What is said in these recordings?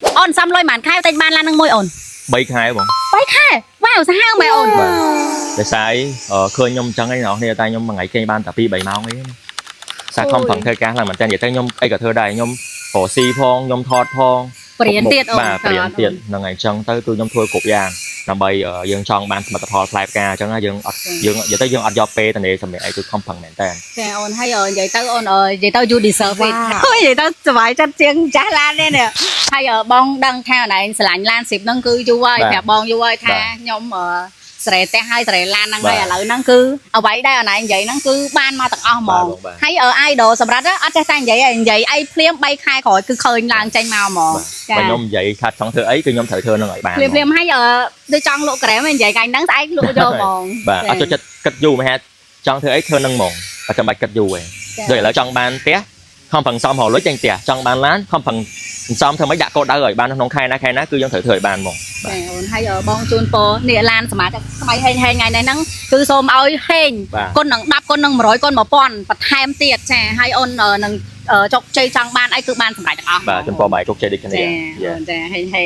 on xăm lôi màn khai tên ban lan năng môi ổn 3 ខែបង bay khai wow sao hang mày ổn តែស្អីឃើញខ្ញុំចឹងឯណោះគ្នាតែខ្ញុំមួយថ្ងៃគេងបានតែ 2-3 ម៉ោងអីសាខំប្រឹងធ្វើការឡើងមែនតើនិយាយទៅខ្ញុំអីក៏ធ្វើដែរខ្ញុំរកស៊ីផងខ្ញុំថតផង Priền tiết ổn បាទព្រៀនទៀតហ្នឹងហើយចឹងទៅគឺខ្ញុំធ្វើគ្រប់យ៉ាងដើម្បីយើងចង់បានសមិទ្ធផលផ្លែផ្កាអញ្ចឹងយើងអត់យើងនិយាយទៅយើងអត់យកពេលទៅនេះសម្រាប់អីគឺខំប្រឹងមែនតើ Kẻ ổn hay ở vậy tao ổn ở vậy tao you deserve it thôi vậy tao vài chân chiên trả lan đây nè hay ở bong đăng theo này sảnh lan xịp nâng cư du ơi kẻ bong du ơi tha nhóm ở sẻ te hai sẻ lan năng đây là nâng cư ở vậy đây ở này vậy nâng cư ban mà tặng o mòn hay ở idol sầm rát á ở trên tay vậy ai phim bay khai khỏi cứ khơi làng tranh màu mòn បើខ្ញុំនិយាយថាចង់ធ្វើអីគឺខ្ញុំត្រូវធ្វើនឹងឲ្យបាន phim phim hay ở tôi trong lộ kẻ mình vậy cánh nắng tay lộ vô mòn បាទអត់ចូលចិត្តគិតយូរមែនចង់ធ្វើអីធ្វើនឹងហ្មងអត់ចាំបាច់គិតយូរទេដូចឥឡូវចង់បានផ្ទះខំប្រឹងសំរលុយចេញផ្ទះចង់បានឡានខំប្រឹងសំធ្វើម៉េចដាក់កោដៅឲ្យបានក្នុងខែណាគឺយើងត្រូវធ្វើឲ្យបានហ្មង hay ở bong chun po nịa lan sầm mát mày hay ngày này nắng cứ xôm ơi hên con nằng đắp con nằng mồi con mà pon bật ham tiệt chè hay ôn ở nằng ở chọc chơi trăng ban ai cứ ban sầm mát à បាទចំពោះបាយជោគជ័យដូចគ្នា chè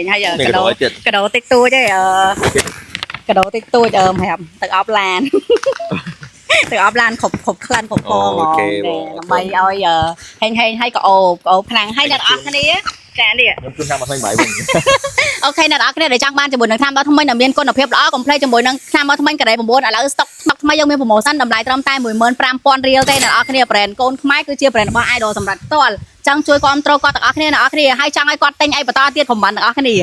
hay giờ នេះក៏ដូចទៀត cái đầu tích tôi chứ cái đầu tích tôi hẹp từ ốp lan từ ốp lan khục khăn khục po ngon mày ơi giờ hay có ồ phẳng hay là ốp cái nàyចានេះ ខ្ញុំជូនតាមអត់ថ្មីបង អូខេអ្នកនរគ្នាដែលចង់បានជាមួយនឹងថ្នាំដល់ថ្មីដែលមានគុណភាពល្អកុំភ្លេចជាមួយនឹងថ្នាំដល់ថ្មីកណ្ដេ9ឥឡូវស្តុកថ្មីយើងមានប្រូម៉ូសិនតម្លៃត្រឹមតែ 15000 រៀលទេអ្នកនរគ្នា brand កូនខ្មែរគឺជា brand របស់ idol សម្រាប់ផ្ទាល់ចង់ជួយគ្រប់គ្រងគាត់ទាំងអស់គ្នាអ្នកនរគ្នាហើយចង់ឲ្យគាត់ទិញអីបន្តទៀតខមមិនទាំងអស់គ្នា